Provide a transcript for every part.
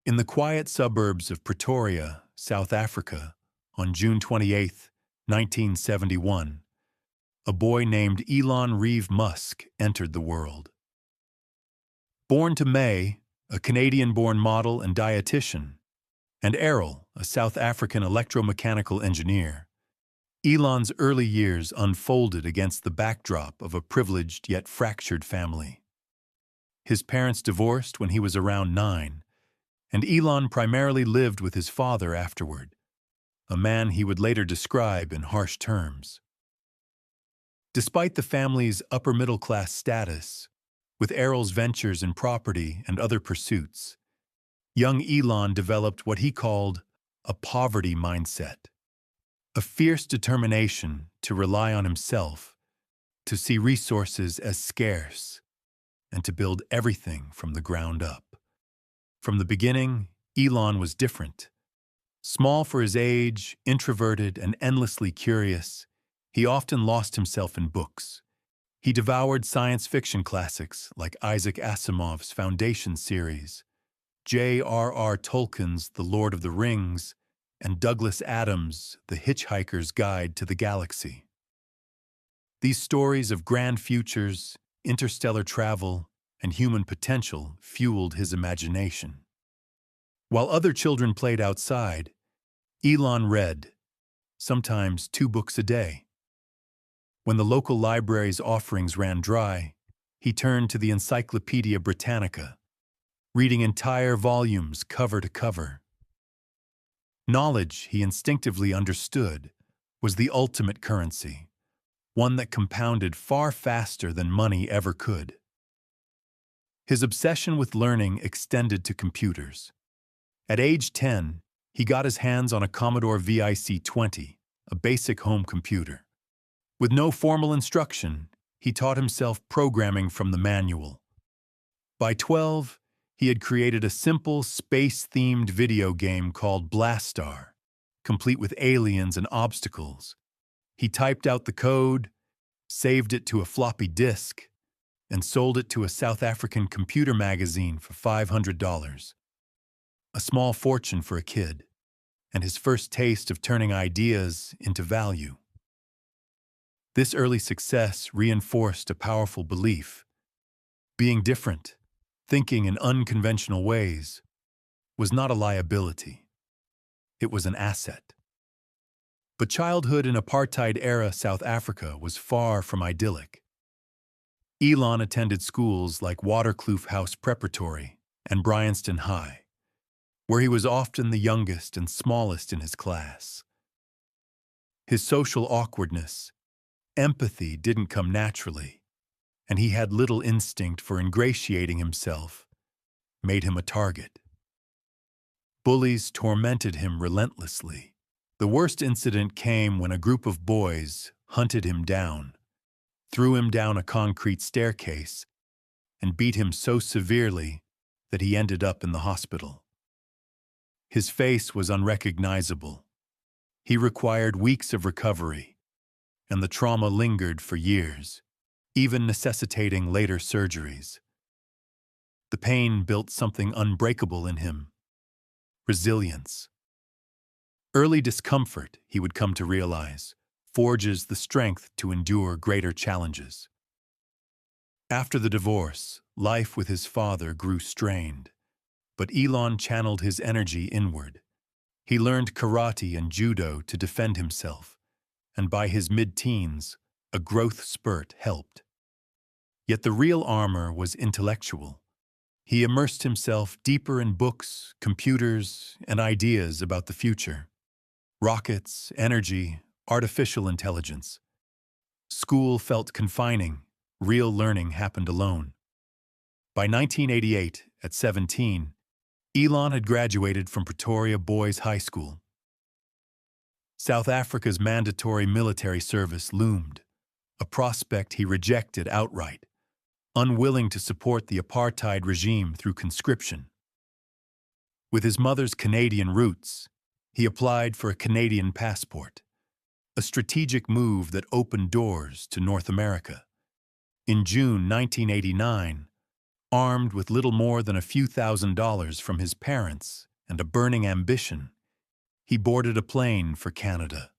In the quiet suburbs of Pretoria, South Africa, on June 28, 1971, a boy named Elon Musk entered the world. Born to May, a Canadian-born model and dietitian, and Errol, a South African electromechanical engineer, Elon's early years unfolded against the backdrop of a privileged yet fractured family. His parents divorced when he was around 9, and Elon primarily lived with his father afterward, a man he would later describe in harsh terms. Despite the family's upper-middle-class status, with Errol's ventures in property and other pursuits, young Elon developed what he called a poverty mindset, a fierce determination to rely on himself, to see resources as scarce, and to build everything from the ground up. From the beginning, Elon was different. Small for his age, introverted, and endlessly curious, he often lost himself in books. He devoured science fiction classics like Isaac Asimov's Foundation series, J.R.R. Tolkien's The Lord of the Rings, and Douglas Adams' The Hitchhiker's Guide to the Galaxy. These stories of grand futures, interstellar travel, and human potential fueled his imagination. While other children played outside, Elon read, sometimes 2 books a day. When the local library's offerings ran dry, he turned to the Encyclopedia Britannica, reading entire volumes cover to cover. Knowledge, he instinctively understood, was the ultimate currency, one that compounded far faster than money ever could. His obsession with learning extended to computers. At age 10, he got his hands on a Commodore VIC-20, a basic home computer. With no formal instruction, he taught himself programming from the manual. By 12, he had created a simple space-themed video game called Blastar, complete with aliens and obstacles. He typed out the code, saved it to a floppy disk, and sold it to a South African computer magazine for $500. A small fortune for a kid, and his first taste of turning ideas into value. This early success reinforced a powerful belief. Being different, thinking in unconventional ways, was not a liability. It was an asset. But childhood in apartheid-era South Africa was far from idyllic. Elon attended schools like Waterkloof House Preparatory and Bryanston High, where he was often the youngest and smallest in his class. His social awkwardness, empathy didn't come naturally, and he had little instinct for ingratiating himself, made him a target. Bullies tormented him relentlessly. The worst incident came when a group of boys hunted him down, threw him down a concrete staircase, and beat him so severely that he ended up in the hospital. His face was unrecognizable. He required weeks of recovery, and the trauma lingered for years, even necessitating later surgeries. The pain built something unbreakable in him: resilience. Early discomfort, he would come to realize, forges the strength to endure greater challenges. After the divorce, life with his father grew strained, but Elon channeled his energy inward. He learned karate and judo to defend himself, and by his mid-teens, a growth spurt helped. Yet the real armor was intellectual. He immersed himself deeper in books, computers, and ideas about the future. Rockets, energy, artificial intelligence. School felt confining. Real learning happened alone. By 1988, at 17, Elon had graduated from Pretoria Boys High School. South Africa's mandatory military service loomed, a prospect he rejected outright, unwilling to support the apartheid regime through conscription. With his mother's Canadian roots, he applied for a Canadian passport, a strategic move that opened doors to North America. In June 1989, Armed with little more than a few $1,000s from his parents and a burning ambition, he boarded a plane for Canada.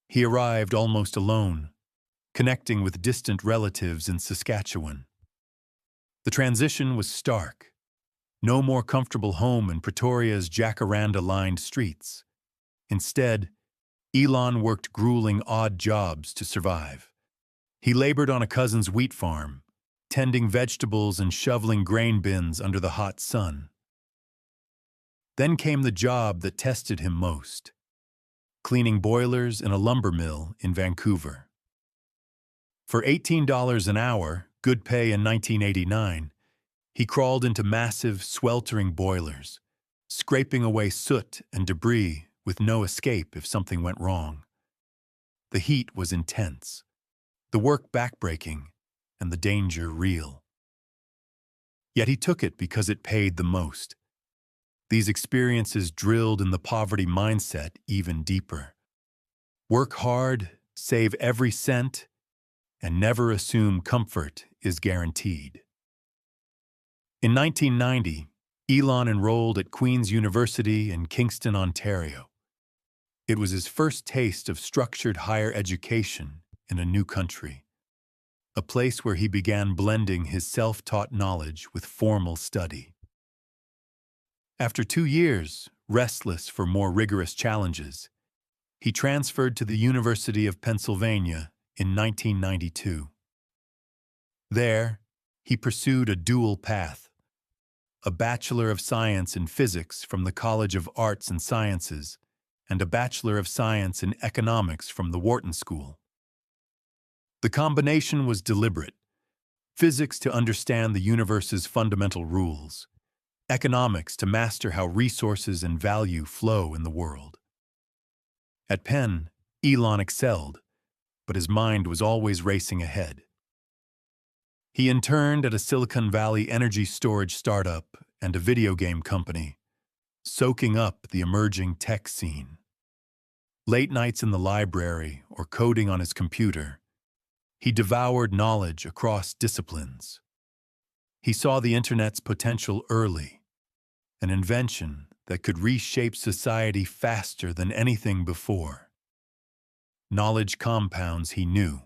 He arrived almost alone, connecting with distant relatives in Saskatchewan. The transition was stark. No more comfortable home in Pretoria's jacaranda-lined streets. Instead, Elon worked grueling odd jobs to survive. He labored on a cousin's wheat farm, tending vegetables and shoveling grain bins under the hot sun. Then came the job that tested him most: cleaning boilers in a lumber mill in Vancouver. For $18 an hour, good pay in 1989, he crawled into massive, sweltering boilers, scraping away soot and debris with no escape if something went wrong. The heat was intense, the work backbreaking, and the danger real. Yet he took it because it paid the most. These experiences drilled in the poverty mindset even deeper. Work hard, save every cent, and never assume comfort is guaranteed. In 1990, Elon enrolled at Queen's University in Kingston, Ontario. It was his first taste of structured higher education in a new country, a place where he began blending his self-taught knowledge with formal study. After 2 years, restless for more rigorous challenges, he transferred to the University of Pennsylvania in 1992. There, he pursued a dual path: a Bachelor of Science in Physics from the College of Arts and Sciences, and a Bachelor of Science in Economics from the Wharton School. The combination was deliberate: physics to understand the universe's fundamental rules, economics to master how resources and value flow in the world. At Penn, Elon excelled, but his mind was always racing ahead. He interned at a Silicon Valley energy storage startup and a video game company, soaking up the emerging tech scene. Late nights in the library or coding on his computer, he devoured knowledge across disciplines. He saw the internet's potential early, an invention that could reshape society faster than anything before. Knowledge compounds, he knew,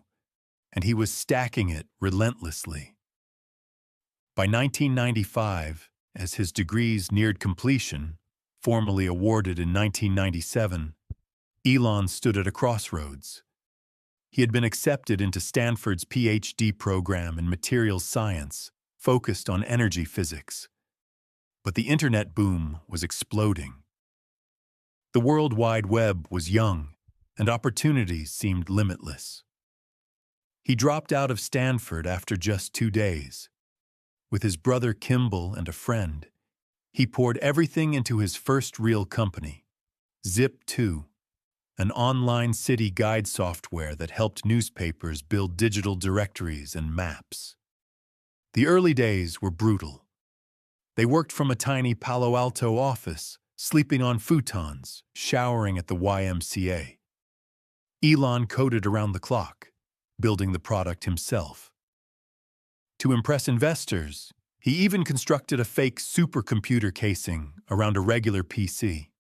and he was stacking it relentlessly. By 1995, as his degrees neared completion, formally awarded in 1997, Elon stood at a crossroads. He had been accepted into Stanford's PhD program in materials science, focused on energy physics. But the internet boom was exploding. The World Wide Web was young, and opportunities seemed limitless. He dropped out of Stanford after just 2 days. With his brother Kimball and a friend, he poured everything into his first real company, Zip2, an online city guide software that helped newspapers build digital directories and maps. The early days were brutal. They worked from a tiny Palo Alto office, sleeping on futons, showering at the YMCA. Elon coded around the clock, building the product himself. To impress investors, he even constructed a fake supercomputer casing around a regular PC.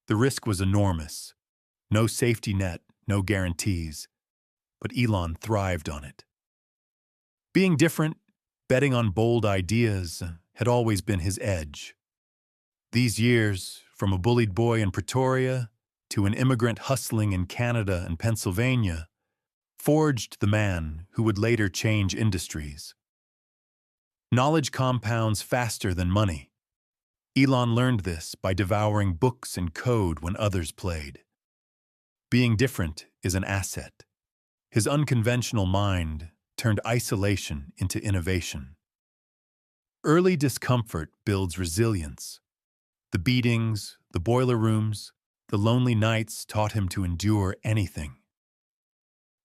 The risk was enormous. No safety net, no guarantees. But Elon thrived on it. Being different, betting on bold ideas, had always been his edge. These years, from a bullied boy in Pretoria to an immigrant hustling in Canada and Pennsylvania, forged the man who would later change industries. Knowledge compounds faster than money. Elon learned this by devouring books and code when others played. Being different is an asset. His unconventional mind turned isolation into innovation. Early discomfort builds resilience. The beatings, the boiler rooms, the lonely nights taught him to endure anything.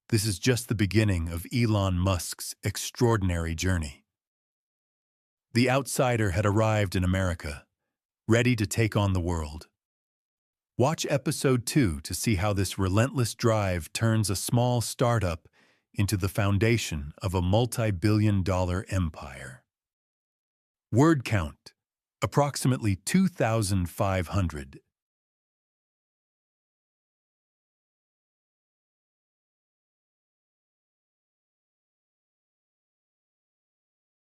This is just the beginning of Elon Musk's extraordinary journey. The outsider had arrived in America, ready to take on the world. Watch episode 2 to see how this relentless drive turns a small startup into the foundation of a multi-billion-dollar empire. Word count, approximately 2,500.